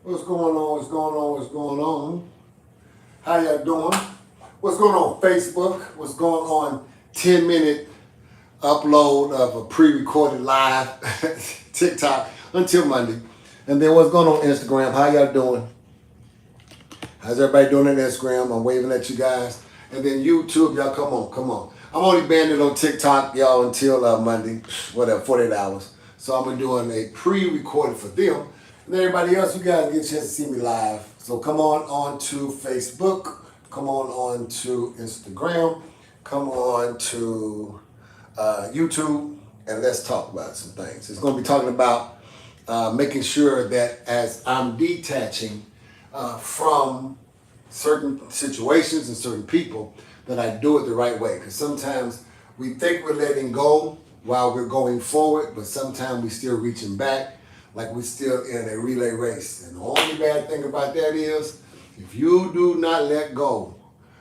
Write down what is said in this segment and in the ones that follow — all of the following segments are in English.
What's going on? What's going on? What's going on? How y'all doing? What's going on Facebook? What's going on 10-minute upload of a pre-recorded live TikTok until Monday. And then what's going on Instagram? How y'all doing? How's everybody doing on Instagram? I'm waving at you guys. And then YouTube, y'all come on. I'm only banned on TikTok, y'all, until Monday, whatever, 48 hours. So I'm doing a pre-recorded for them. And everybody else, you guys get a chance to see me live. So come on to Facebook, come on to Instagram, come on to YouTube, and let's talk about some things. It's going to be talking about making sure that as I'm detaching from certain situations and certain people, that I do it the right way. Because sometimes we think we're letting go while we're going forward, but sometimes we're still reaching back like we're still in a relay race. And the only bad thing about that is, if you do not let go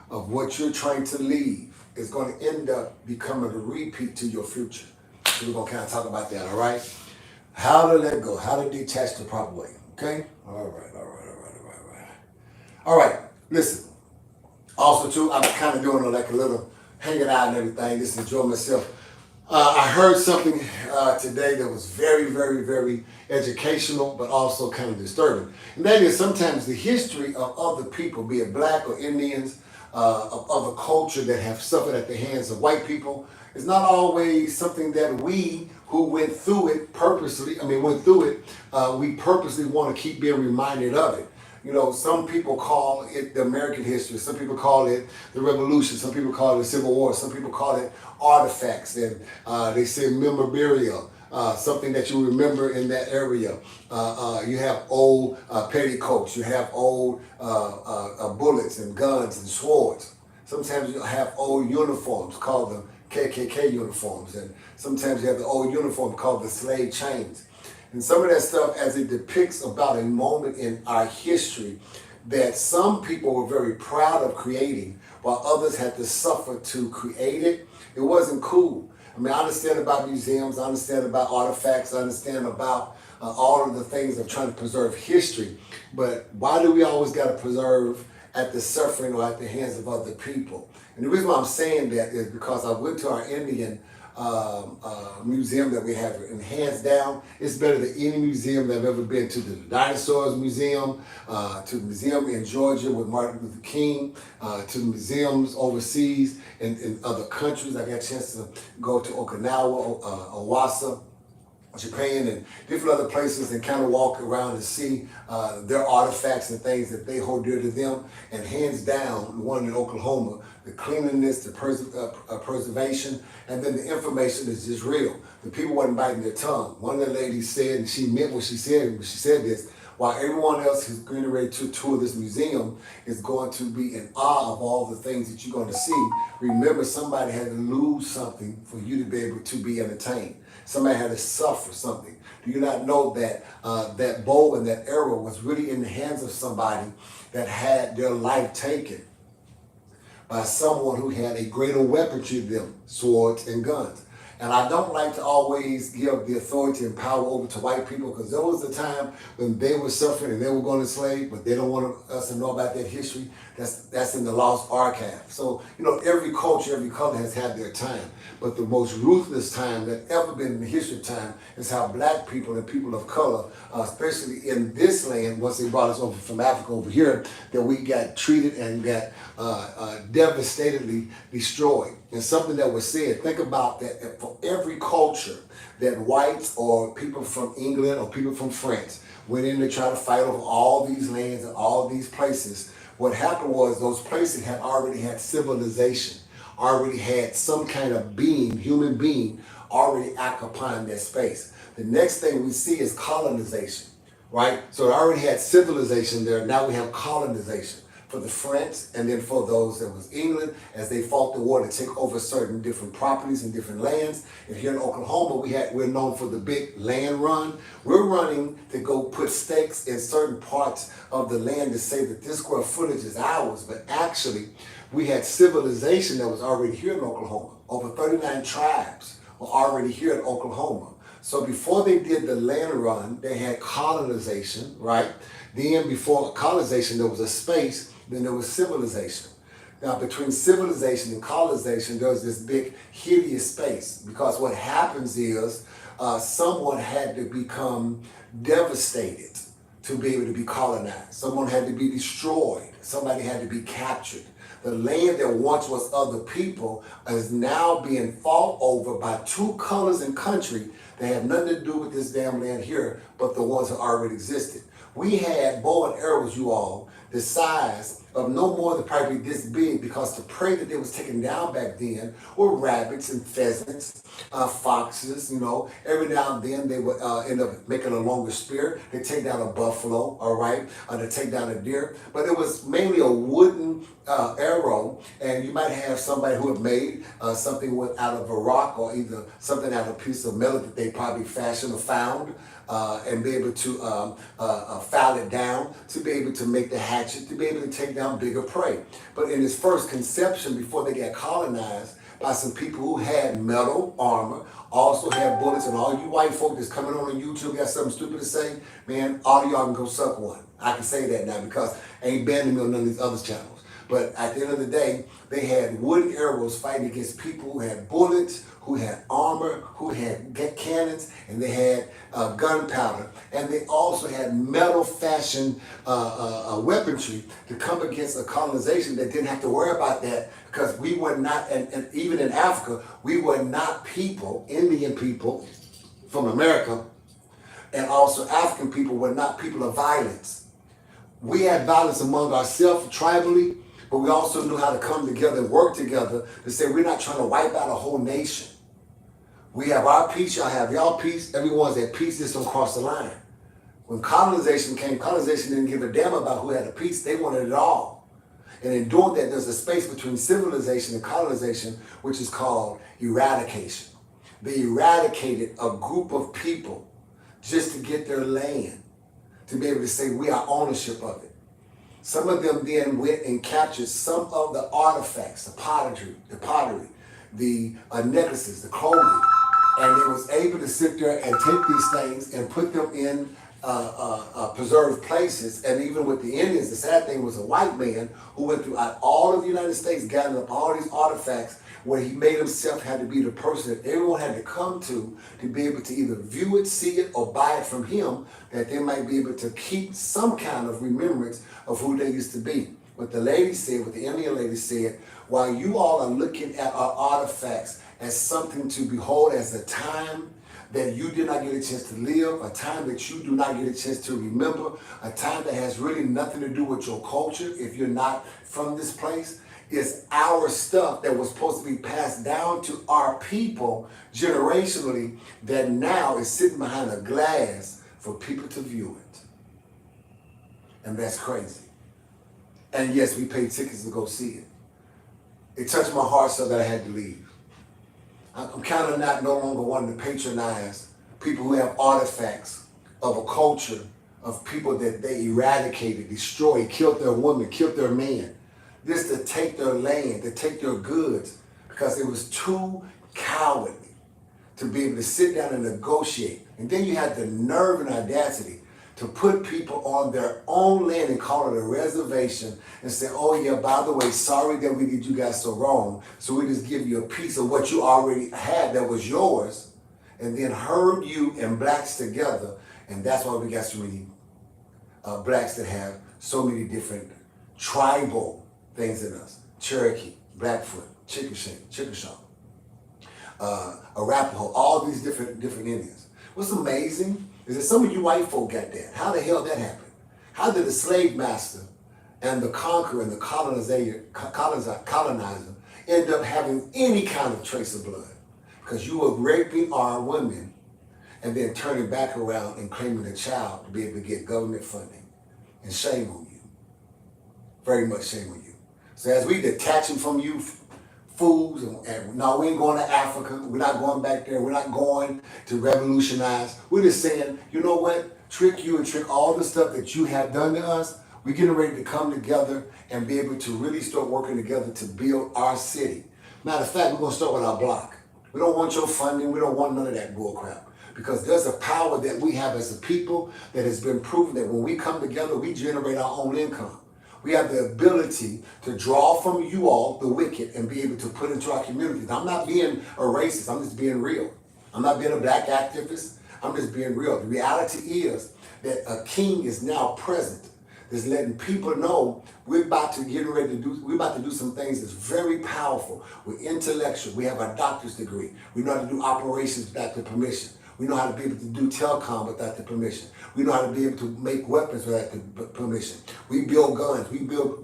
of what you're trying to leave, it's going to end up becoming a repeat to your future. So we're going to kind of talk about that, all right? How to let go, how to detach the proper way, okay? All right. All right, listen. Also, too, I'm kind of doing like a little hanging out and everything, just enjoying myself. I heard something today that was very, very, very educational, but also kind of disturbing. And that is sometimes the history of other people, be it black or Indians, of other culture that have suffered at the hands of white people, is not always something that we who went through it we purposely want to keep being reminded of it. You know, some people call it the American history. Some people call it the Revolution. Some people call it the Civil War. Some people call it artifacts. And they say memorabilia, something that you remember in that area. You have old petticoats. You have old bullets and guns and swords. Sometimes you have old uniforms called the KKK uniforms. And sometimes you have the old uniform called the slave chains. And some of that stuff, as it depicts about a moment in our history that some people were very proud of creating, while others had to suffer to create it, it wasn't cool. I mean, I understand about museums, I understand about artifacts, I understand about all of the things of trying to preserve history, but why do we always got to preserve at the suffering or at the hands of other people? And the reason why I'm saying that is because I went to our Indian museum that we have, and hands down, it's better than any museum that I've ever been to. The Dinosaurs Museum, to the museum in Georgia with Martin Luther King, to the museums overseas in other countries. I got a chance to go to Okinawa, Oahu, Japan, and different other places, and kind of walk around and see their artifacts and things that they hold dear to them. And hands down, the one in Oklahoma, the cleanliness, the preservation, and then the information is just real. The people wasn't biting their tongue. One of the ladies said, and she meant what she said when she said this, while everyone else who's getting ready to tour this museum is going to be in awe of all the things that you're going to see, remember somebody had to lose something for you to be able to be entertained. Somebody had to suffer something. Do you not know that that bow and that arrow was really in the hands of somebody that had their life taken by someone who had a greater weaponry than them, swords and guns? And I don't like to always give the authority and power over to white people, because there was a time when they were suffering and they were going to slave, but they don't want us to know about that history. That's in the lost archive. So, you know, every culture, every color has had their time. But the most ruthless time that ever been in the history of time is how black people and people of color, especially in this land, once they brought us over from Africa over here, that we got treated and got devastatedly destroyed. And something that was said, think about that, for every culture that whites or people from England or people from France went in to try to fight over all these lands and all these places, what happened was those places had already had civilization, already had some kind of being, human being, already occupying that space. The next thing we see is colonization, right? So it already had civilization there, now we have colonization. For the French, and then for those that was England, as they fought the war to take over certain different properties and different lands. And here in Oklahoma, we're known for the big land run. We're running to go put stakes in certain parts of the land to say that this square footage is ours, but actually we had civilization that was already here in Oklahoma. Over 39 tribes were already here in Oklahoma. So before they did the land run, they had colonization, right? Then before colonization, there was a space, then there was civilization. Now, between civilization and colonization, there's this big, hideous space, because what happens is someone had to become devastated to be able to be colonized. Someone had to be destroyed. Somebody had to be captured. The land that once was other people is now being fought over by two colors and country that have nothing to do with this damn land here, but the ones that already existed. We had bow and arrows, you all, the size of no more than probably this big, because the prey that they was taking down back then were rabbits and pheasants, foxes, you know. Every now and then they would end up making a longer spear. They take down a buffalo, all right, to take down a deer. But it was mainly a wooden arrow, and you might have somebody who had made something out of a rock, or either something out of a piece of metal that they probably fashioned or found, and be able to file it down, to be able to make the hatchet, to be able to take down bigger prey. But in its first conception, before they got colonized by some people who had metal armor, also had bullets, and all you white folk that's coming on YouTube got something stupid to say, man, all of y'all can go suck one. I can say that now because I ain't banning me on none of these other channels. But at the end of the day, they had wooden arrows fighting against people who had bullets, who had armor, who had cannons, and they had gunpowder. And they also had metal fashioned weaponry to come against a colonization that didn't have to worry about that, because we were not, and even in Africa, we were not people, Indian people from America, and also African people were not people of violence. We had violence among ourselves tribally, but we also knew how to come together and work together to say we're not trying to wipe out a whole nation. We have our peace, y'all have y'all peace, everyone's at peace, just don't cross the line. When colonization came, colonization didn't give a damn about who had a peace, they wanted it all. And in doing that, there's a space between civilization and colonization, which is called eradication. They eradicated a group of people just to get their land, to be able to say we are ownership of it. Some of them then went and captured some of the artifacts, the pottery, the necklaces, the clothing, and they was able to sit there and take these things and put them in preserved places. And even with the Indians, the sad thing was a white man who went throughout all of the United States, gathering up all these artifacts, where he made himself had to be the person that everyone had to come to be able to either view it, see it, or buy it from him, that they might be able to keep some kind of remembrance of who they used to be. What the lady said, what the Indian lady said, while you all are looking at our artifacts as something to behold as a time that you did not get a chance to live, a time that you do not get a chance to remember, a time that has really nothing to do with your culture if you're not from this place, is our stuff that was supposed to be passed down to our people generationally, that now is sitting behind a glass for people to view it. And that's crazy. And yes, we paid tickets to go see it. It touched my heart so that I had to leave. I'm kind of no longer wanting to patronize people who have artifacts of a culture of people that they eradicated, destroyed, killed their women, killed their men. This to take their land, to take their goods, because it was too cowardly to be able to sit down and negotiate. And then you had the nerve and audacity to put people on their own land and call it a reservation and say, oh yeah, by the way, sorry that we did you guys so wrong, so we just give you a piece of what you already had that was yours, and then herd you and blacks together. And that's why we got so many blacks that have so many different tribal things in us. Cherokee, Blackfoot, Chickasaw, Arapaho, all these different Indians. What's amazing is that some of you white folk got that. How the hell that happened? How did the slave master and the conqueror and the colonizer end up having any kind of trace of blood? Because you were raping our women and then turning back around and claiming a child to be able to get government funding. And shame on you. Very much shame on you. So as we detaching from you fools, and no, we ain't going to Africa, we're not going back there, we're not going to revolutionize. We're just saying, you know what, trick you and trick all the stuff that you have done to us. We're getting ready to come together and be able to really start working together to build our city. Matter of fact, we're going to start with our block. We don't want your funding, we don't want none of that bull crap. because there's a power that we have as a people that has been proven that when we come together, we generate our own income. We have the ability to draw from you all, the wicked, and be able to put into our communities. I'm not being a racist, I'm just being real. I'm not being a black activist, I'm just being real. The reality is that a king is now present. That's letting people know we're about to do some things that's very powerful. We're intellectual. We have a doctor's degree. We know how to do operations without the permission. We know how to be able to do telecom without the permission. We know how to be able to make weapons without the permission. We build guns. We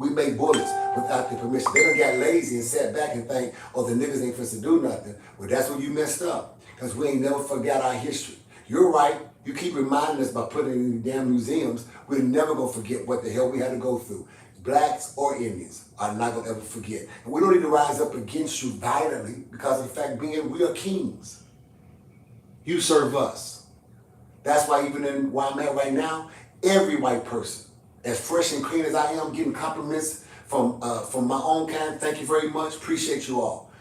make bullets without the permission. They done got lazy and sat back and think, oh, the niggas ain't supposed to do nothing. Well, that's where you messed up, because we ain't never forgot our history. You're right. You keep reminding us by putting it in the damn museums. We're never going to forget what the hell we had to go through. Blacks or Indians are not going to ever forget. And we don't need to rise up against you violently because of the fact being we are kings. You serve us. That's why even in where I'm at right now, every white person, as fresh and clean as I am, getting compliments from my own kind, thank you very much, appreciate you all.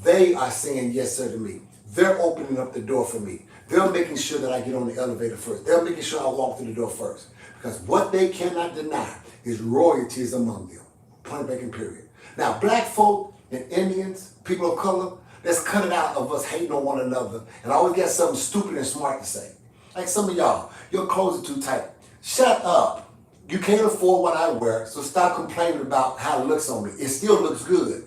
They are saying yes, sir, to me. They're opening up the door for me. They're making sure that I get on the elevator first. They're making sure I walk through the door first. Because what they cannot deny is royalty is among them. Point blank and period. Now, black folk and Indians, people of color, let's cut it out of us hating on one another and always got something stupid and smart to say. Like some of y'all, your clothes are too tight. Shut up. You can't afford what I wear, so stop complaining about how it looks on me. It still looks good.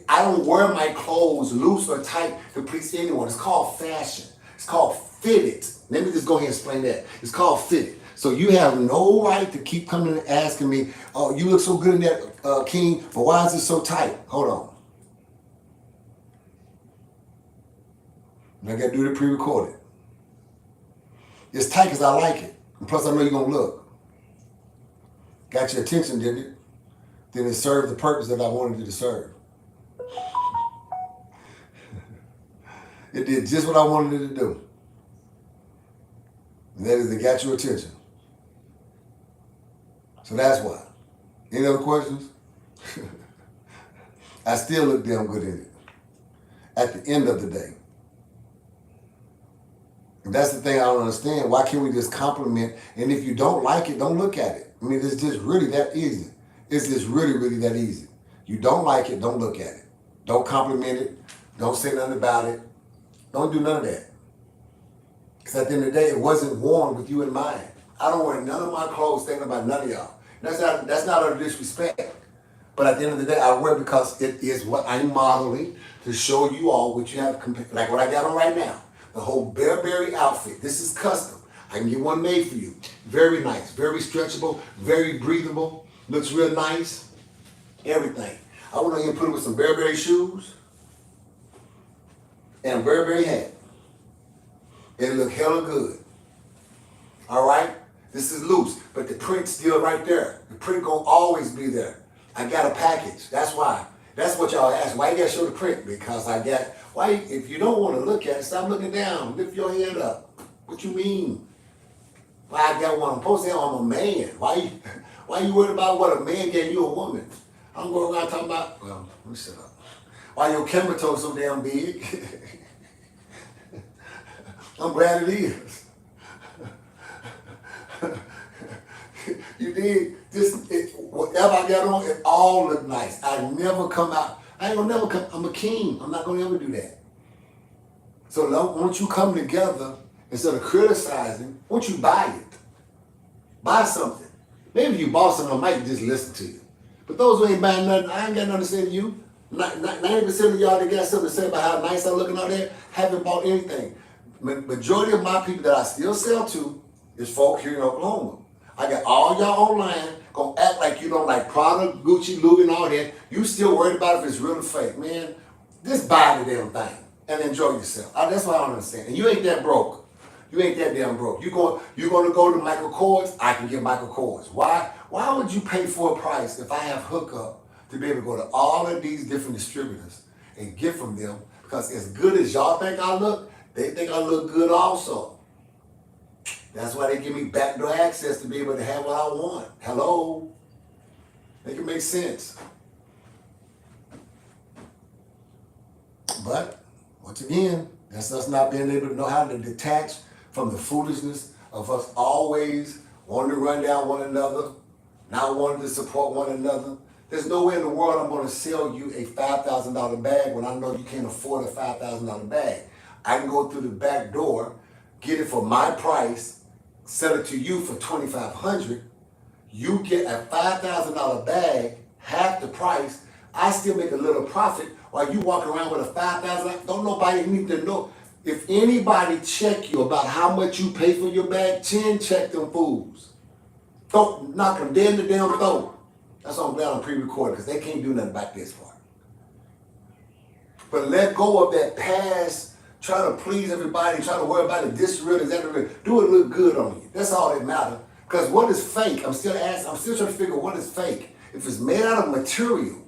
I don't wear my clothes loose or tight to please anyone. It's called fashion. It's called fitted. Let me just go ahead and explain that. It's called fitted. So you have no right to keep coming and asking me, oh, you look so good in that, King, but why is it so tight? Hold on. I got to do it pre-recorded. It's tight because I like it. And plus I know you're going to look. Got your attention, didn't it? Then it served the purpose that I wanted it to serve. It did just what I wanted it to do. And that is it got your attention. So that's why. Any other questions? I still look damn good in it. At the end of the day. And that's the thing I don't understand. Why can't we just compliment? And if you don't like it, don't look at it. I mean, it's just really that easy. It's just really, really that easy. You don't like it, don't look at it. Don't compliment it. Don't say nothing about it. Don't do none of that. Because at the end of the day, it wasn't worn with you in mind. I don't wear none of my clothes thinking about none of y'all. That's not a disrespect. But at the end of the day, I wear because it is what I'm modeling to show you all what you have, like what I got on right now. The whole Bearberry outfit. This is custom. I can get one made for you. Very nice, very stretchable, very breathable. Looks real nice. Everything. I went on here and put it with some Bearberry shoes and a Bearberry hat. It look hella good. All right? This is loose, but the print's still right there. The print gonna always be there. I got a package. That's why. That's what y'all ask. Why you gotta show the print? Because I got, why, if you don't want to look at it, stop looking down. Lift your head up. What you mean? Why I got one? I'm supposed to have, I'm a man. Why you worried about what a man gave you a woman? I'm going around talking about, well, let me shut up. Why your camera toe so damn big? I'm glad it is. You did this, whatever I got on, it all looked nice. I never come out, I ain't gonna never come, I'm a king. I'm not gonna ever do that. So once you come together, instead of criticizing, once you buy it, buy something. Maybe if you bought something, I might just listen to you. But those who ain't buying nothing, I ain't got nothing to say to you. 90% of y'all that got something to say about how nice I looking out there haven't bought anything. Majority of my people that I still sell to is folk here in Oklahoma. I got all y'all online gonna act like you don't like Prada, Gucci, Louis, and all that. You still worried about if it's real or fake. Man, just buy the damn thing and enjoy yourself. That's what I don't understand. And you ain't that broke. You ain't that damn broke. You're gonna go to Michael Kors, I can get Michael Kors. Why would you pay for a price if I have hookup to be able to go to all of these different distributors and get from them? Because as good as y'all think I look, they think I look good also. That's why they give me backdoor access to be able to have what I want. Hello? Make it make sense. But, once again, that's us not being able to know how to detach from the foolishness of us always wanting to run down one another, not wanting to support one another. There's no way in the world I'm going to sell you a $5,000 bag when I know you can't afford a $5,000 bag. I can go through the back door, get it for my price, sell it to you for $2,500. You get a $5,000 bag, half the price. I still make a little profit while you walk around with a $5,000. Don't nobody need to know. If anybody check you about how much you pay for your bag, check them fools. Don't knock them dead in the damn throat. That's why I'm glad I'm pre-recorded, because they can't do nothing about this part. But let go of that past, try to please everybody, try to worry about it, this real, is that real. Do it look good on you. That's all that matters. Because what is fake? I'm still trying to figure what is fake. If it's made out of material,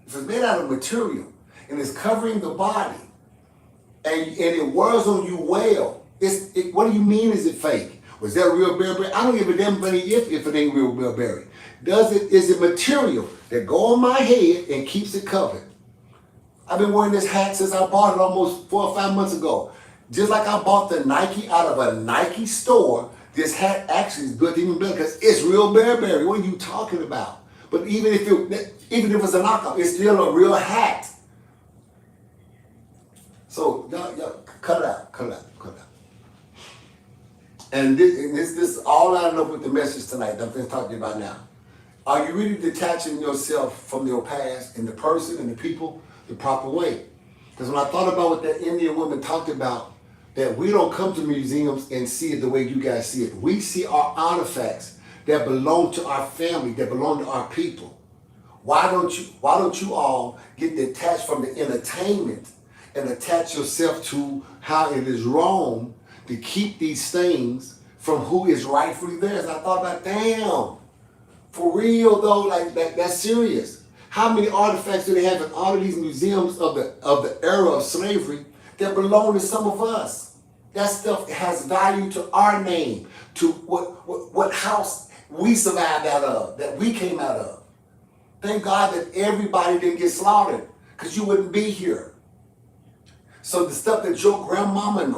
and it's covering the body, and it wears on you well, what do you mean is it fake? Was that real Burberry? I don't give a damn if it ain't real Burberry. Is it material that go on my head and keeps it covered? I've been wearing this hat since I bought it almost 4 or 5 months ago. Just like I bought the Nike out of a Nike store, this hat actually is built even better because it's real Burberry. What are you talking about? But even if it's a knockoff, it's still a real hat. So y'all cut it out. And this is all lining up with the message tonight that I'm going to talk to you about now. Are you really detaching yourself from your past and the person and the people the proper way? Because when I thought about what that Indian woman talked about, that we don't come to museums and see it the way you guys see it. We see our artifacts that belong to our family, that belong to our people. Why don't you all get detached from the entertainment and attach yourself to how it is wrong to keep these things from who is rightfully theirs? And I thought about, damn, for real though, like that's serious. How many artifacts do they have in all of these museums of the era of slavery that belong to some of us? That stuff has value to our name, to what house we survived out of, that we came out of. Thank God that everybody didn't get slaughtered, because you wouldn't be here. So the stuff that your grandmama and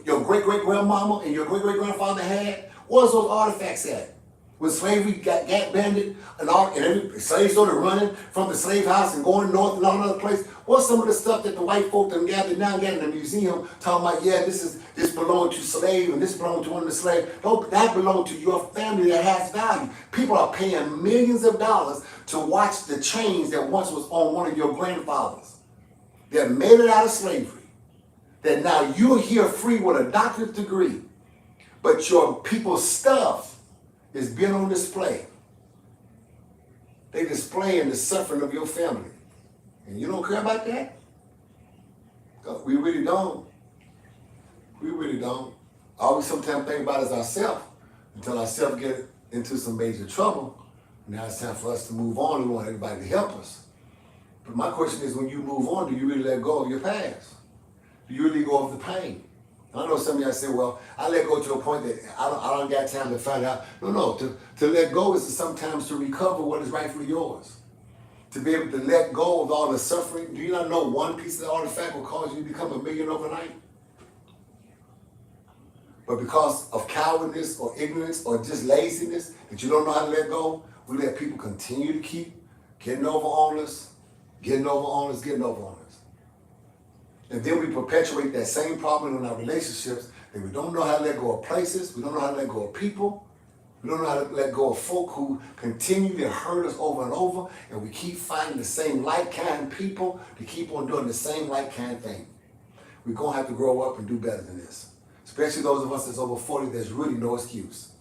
your great-great-grandmama and your great-great-grandfather had, where's those artifacts at? When slavery got banded and slaves started running from the slave house and going north and all other places, what's some of the stuff that the white folk that gathered now in the museum talking about, yeah, this belonged to slave and this belonged to one of the slaves. No, that belonged to your family that has value. People are paying millions of dollars to watch the chains that once was on one of your grandfathers that made it out of slavery. That now you're here free with a doctorate degree, but your people's stuff is being on display. They displaying the suffering of your family. And you don't care about that? We really don't. We really don't. All we sometimes think about is ourselves until ourselves get into some major trouble. Now it's time for us to move on. We want everybody to help us. But my question is, when you move on, do you really let go of your past? Do you really go of the pain? I know some of y'all say, well, I let go to a point that I don't got time to find out. No. To let go is sometimes to recover what is rightfully yours. To be able to let go of all the suffering. Do you not know one piece of the artifact will cause you to become $1 million overnight? But because of cowardice or ignorance or just laziness that you don't know how to let go, we let people continue to keep getting over on us. And then we perpetuate that same problem in our relationships, that we don't know how to let go of places, we don't know how to let go of people, we don't know how to let go of folk who continue to hurt us over and over, and we keep finding the same like-kind people to keep on doing the same like-kind thing. We're going to have to grow up and do better than this. Especially those of us that's over 40, there's really no excuse.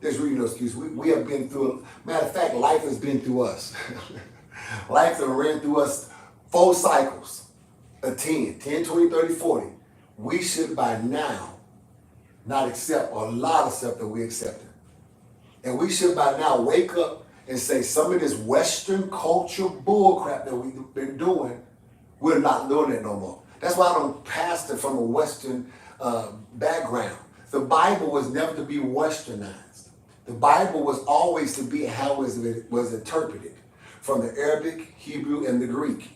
There's really no excuse. We have been through, matter of fact, life has been through us. Life has ran through us 4 cycles. 10, 20, 30, 40, we should by now not accept a lot of stuff that we accepted. And we should by now wake up and say some of this Western culture bullcrap that we've been doing, we're not doing it no more. That's why I don't pastor from a Western background. The Bible was never to be Westernized. The Bible was always to be how it was interpreted from the Arabic, Hebrew, and the Greek.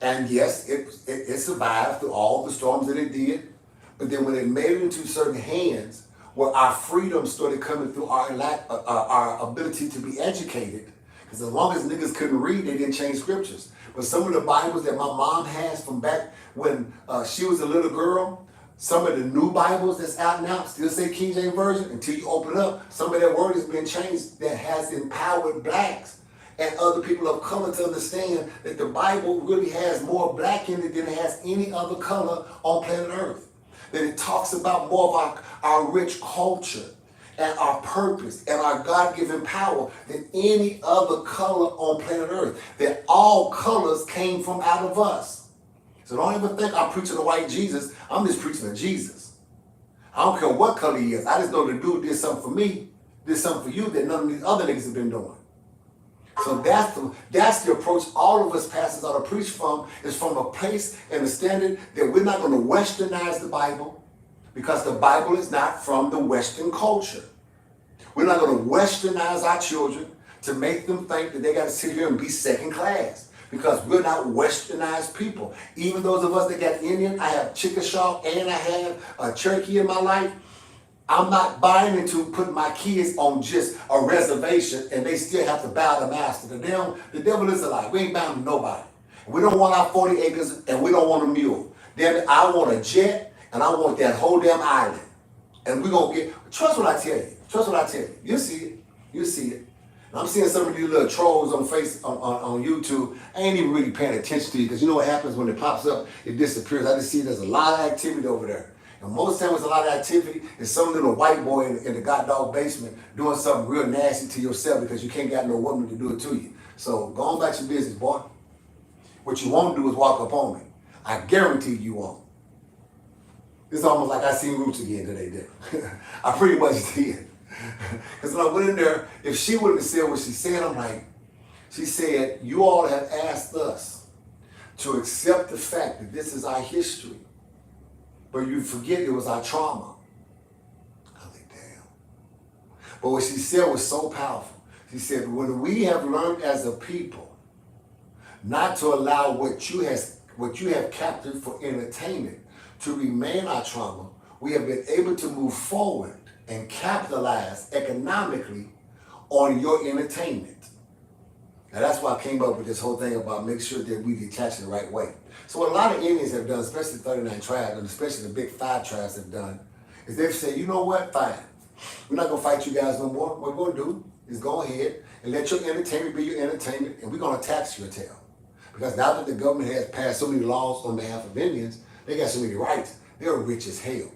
And yes, it survived through all the storms that it did. But then when it made it into certain hands, where our freedom started coming through our ability to be educated, because as long as niggas couldn't read, they didn't change scriptures. But some of the Bibles that my mom has from back when she was a little girl, some of the new Bibles that's out now still say King James Version. Until you open up, some of that word has been changed that has empowered blacks and other people of color to understand that the Bible really has more black in it than it has any other color on planet Earth. That it talks about more of our rich culture and our purpose and our God-given power than any other color on planet Earth. That all colors came from out of us. So don't ever think I'm preaching a white Jesus. I'm just preaching a Jesus. I don't care what color he is. I just know the dude did something for me, did something for you that none of these other niggas have been doing. So that's the approach all of us pastors ought to preach from, is from a place and a standard that we're not going to westernize the Bible, because the Bible is not from the Western culture. We're not going to westernize our children to make them think that they got to sit here and be second class, because we're not westernized people. Even those of us that got Indian, I have Chickasaw and I have a Cherokee in my life. I'm not buying into putting my kids on just a reservation and they still have to bow to master. The devil is a lie. We ain't bound to nobody. We don't want our 40 acres and we don't want a mule. Damn it, I want a jet and I want that whole damn island. And we're going to get, trust what I tell you. Trust what I tell you. You'll see it. You'll see it. And I'm seeing some of these little trolls on on YouTube. I ain't even really paying attention to you, because you know what happens when it pops up, it disappears. I just see there's a lot of activity over there. And most times there's a lot of activity, and some little white boy in the goddamn basement doing something real nasty to yourself because you can't get no woman to do it to you. So go on back to your business, boy. What you won't do is walk up on me. I guarantee you won't. It's almost like I seen Roots again today, did I pretty much did. Because when I went in there, if she wouldn't have said what she said, I'm like, she said, you all have asked us to accept the fact that this is our history, but you forget it was our trauma. I was like, damn. But what she said was so powerful. She said, when we have learned as a people not to allow what you have captured for entertainment to remain our trauma, we have been able to move forward and capitalize economically on your entertainment. Now that's why I came up with this whole thing about make sure that we detach the right way. So what a lot of Indians have done, especially 39 tribes, and especially the big 5 tribes have done, is they've said, you know what, fine. We're not going to fight you guys no more. What we're going to do is go ahead and let your entertainment be your entertainment, and we're going to tax your tail. Because now that the government has passed so many laws on behalf of Indians, they got so many rights, they're rich as hell.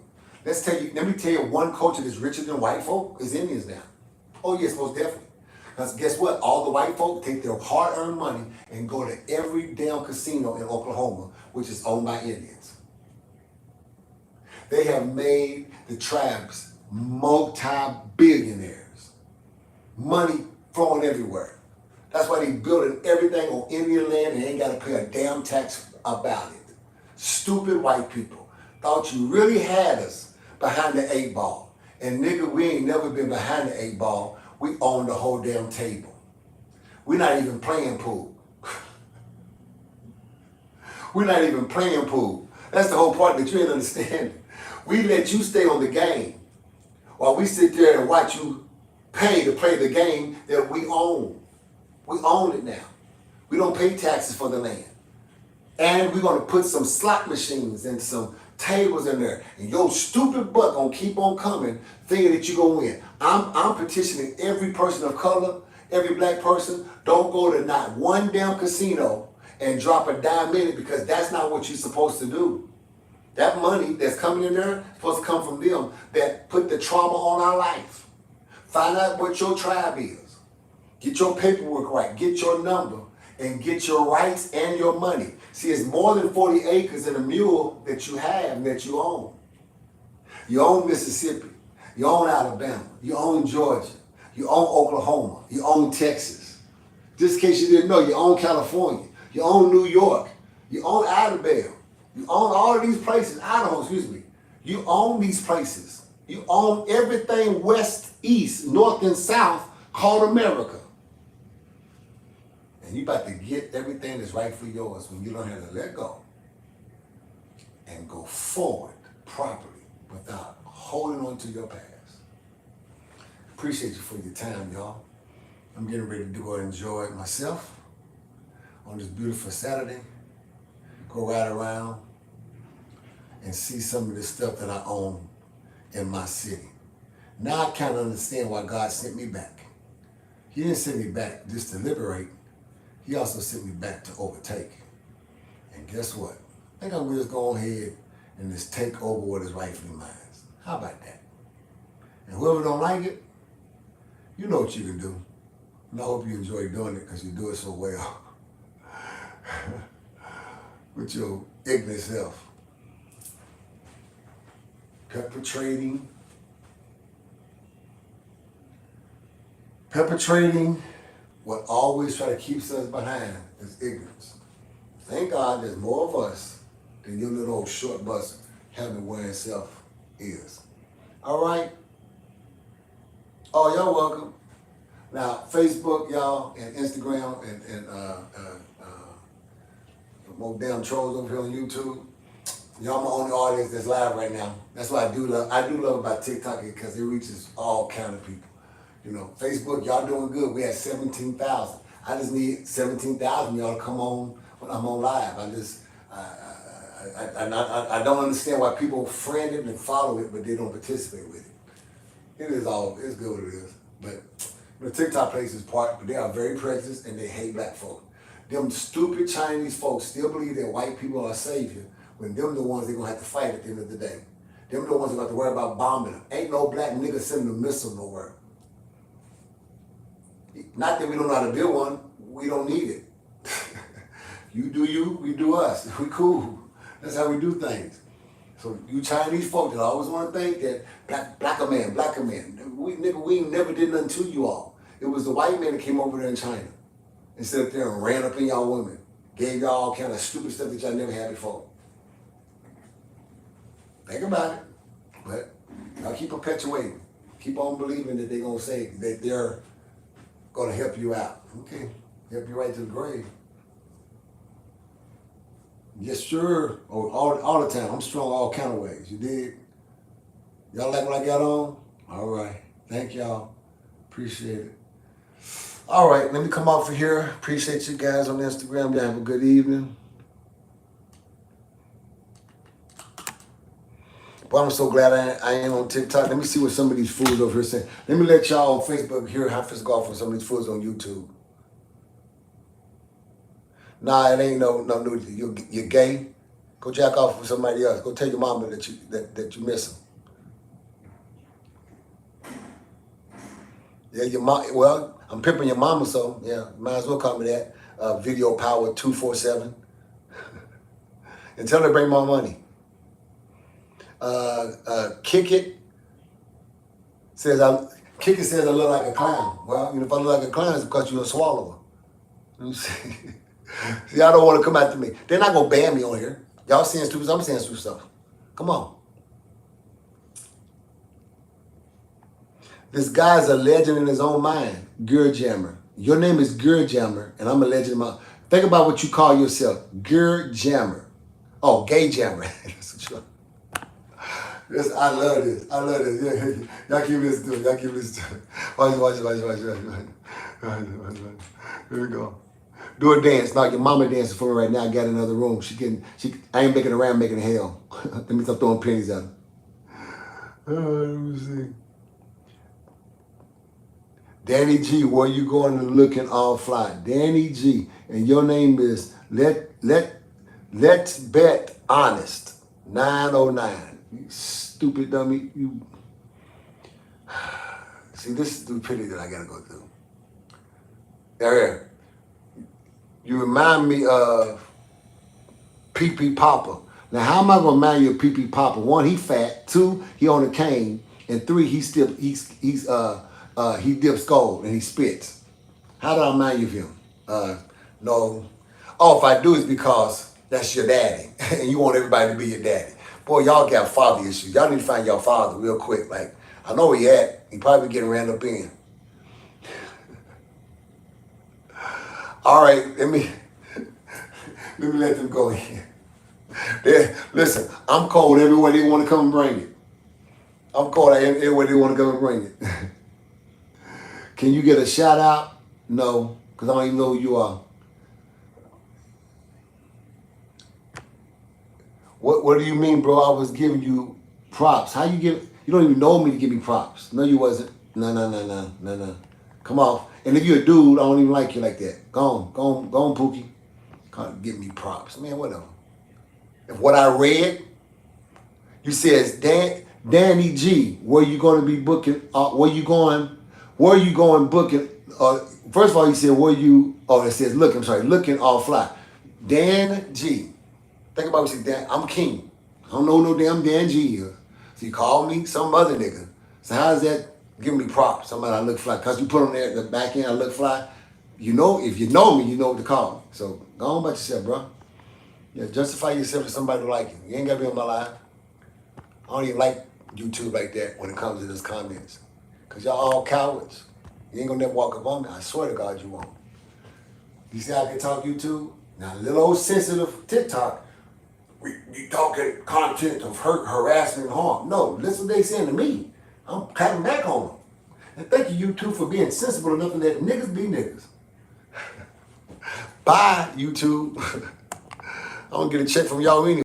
Let me tell you one culture that's richer than white folk is Indians now. Oh yes, most definitely. Because guess what? All the white folk take their hard-earned money and go to every damn casino in Oklahoma, which is owned by Indians. They have made the tribes multi-billionaires. Money flowing everywhere. That's why they building everything on Indian land and they ain't got to pay a damn tax about it. Stupid white people. Thought you really had us behind the 8 ball. And nigga, we ain't never been behind the 8 ball. We own the whole damn table. We're not even playing pool. We're not even playing pool. That's the whole part that you ain't understanding. We let you stay on the game while we sit there and watch you pay to play the game that we own. We own it now. We don't pay taxes for the land. And we're going to put some slot machines and some tables in there. And your stupid butt going to keep on coming thinking that you're going to win. I'm petitioning every person of color, every black person, don't go to not one damn casino and drop a dime in it, because that's not what you're supposed to do. That money that's coming in there is supposed to come from them that put the trauma on our life. Find out what your tribe is. Get your paperwork right. Get your number. And get your rights and your money. See, it's more than 40 acres and a mule that you have and that you own. You own Mississippi. You own Alabama. You own Georgia. You own Oklahoma. You own Texas. Just in case you didn't know, you own California. You own New York. You own Idaho. You own all of these places. Idaho, excuse me. You own these places. You own everything west, east, north, and south called America. And you about to get everything that's rightfully yours when you learn how to let go and go forward properly without holding on to your past. Appreciate you for your time, y'all. I'm getting ready to go and enjoy it myself on this beautiful Saturday. Go right around and see some of the stuff that I own in my city. Now I kind of understand why God sent me back. He didn't send me back just to liberate. He also sent me back to overtake. And guess what? I think I'm going to just go ahead and just take over what is rightfully mine. How about that? And whoever don't like it, you know what you can do. And I hope you enjoy doing it because you do it so well. With your ignorant self. Perpetrating what always try to keep us behind is ignorance. Thank God there's more of us than your little old short bus having wearing self is. All right? Oh, y'all welcome. Now, Facebook, y'all, and Instagram, and more damn trolls over here on YouTube. Y'all my only audience that's live right now. That's what I do love. I do love about TikTok because it reaches all kind of people. You know, Facebook, y'all doing good. We had 17,000. I just need 17,000 y'all to come on when I'm on live. I don't understand why people friend it and follow it, but they don't participate with it. It's good what it is. But the TikTok plays its part, but they are very prejudiced and they hate black folk. Them stupid Chinese folks still believe that white people are savior when them the ones they're gonna have to fight at the end of the day. Them the ones that have to worry about bombing them. Ain't no black nigga sending a missile nowhere. Not that we don't know how to build one, we don't need it. You do you, we do us. We cool. That's how we do things. So you Chinese folks that always want to think that blacker man. We never did nothing to you all. It was the white man that came over there in China and sat there and ran up in y'all women. Gave y'all all kind of stupid stuff that y'all never had before. Think about it. But y'all keep perpetuating. Keep on believing that they're going to say that they're going to help you out. Okay. Help you right to the grave. Yes, sure. Oh, all the time. I'm strong all kind of ways. You dig? Y'all like what I got on? All right. Thank y'all. Appreciate it. All right. Let me come off of here. Appreciate you guys on Instagram. Y'all have a good evening. Well, I'm so glad I ain't on TikTok. Let me see what some of these fools over here saying. Let me let y'all on Facebook hear how this go off with some of these fools on YouTube. Nah, it ain't no nudity. You're gay. Go jack off with somebody else. Go tell your mama that you miss them. Yeah, your mom. Well, I'm pimping your mama, so yeah, might as well call me that. Video Power 247, and tell her to bring more money. Kick it says I look like a clown. Well, you know, if I look like a clown, it's because you're a swallower. You see. See, y'all don't want to come after me. They're not going to ban me on here. Y'all saying stupid stuff, I'm saying stupid stuff. Come on. This guy's a legend in his own mind. Gear Jammer. Your name is Gear Jammer, and I'm a legend in my... Think about what you call yourself. Gear Jammer. Oh, Gay Jammer. That's what you are. Yes, I love this. I love this. Yeah. Y'all keep listening to it. Watch it. Here we go. Do a dance. Now your mama dancing for me right now. I got another room. I ain't making around making hell. Let me stop throwing pennies at her. Let me see. Danny G, where you going and looking all fly? Danny G, and your name is Let's Bet Honest 909. You stupid dummy. You see, this is the stupidity that I gotta go through. There. You remind me of Pee Papa. Now, how am I gonna remind you of Pee Papa? One, he fat. Two, he on a cane. And three, he dips gold and he spits. How do I remind you of him? No. Oh, if I do, it's because that's your daddy and you want everybody to be your daddy. Boy, y'all got father issues. Y'all need to find your father real quick. Like, I know where he at. He probably getting ran up in. All right, let me let them go in. Listen, I'm cold everywhere they want to come and bring it. I'm cold everywhere they want to come and bring it. Can you get a shout out? No, because I don't even know who you are. What do you mean, bro? I was giving you props. How you give? You don't even know me to give me props. No, you wasn't. No. Come off. And if you're a dude, I don't even like you like that. Go on, Pookie. Can't give me props, man. Whatever. If what I read, you says Danny G, where you going to be booking? Where you going booking? First of all, you said where you? Oh, it says look. I'm sorry, looking all fly. Dan G. Think about what you said. Dan, I'm King. I don't know no damn Dan G here. So you call me some other nigga. So how's that giving me props? Somebody I look fly. Cause you put on there at the back end, I look fly. You know, if you know me, you know what to call me. So go on about yourself, bro. Yeah, justify yourself to somebody who like you. You ain't gotta be on my live. I don't even like YouTube like that when it comes to those comments. Cause y'all all cowards. You ain't gonna never walk up on me. I swear to God you won't. You see how I can talk YouTube? Now little old sensitive TikTok, we talking content of hurt, harassment, and harm. No, listen what they saying to me. I'm patting back on them. And thank you YouTube for being sensible enough to let niggas be niggas. Bye, YouTube. I don't get a check from y'all anyway.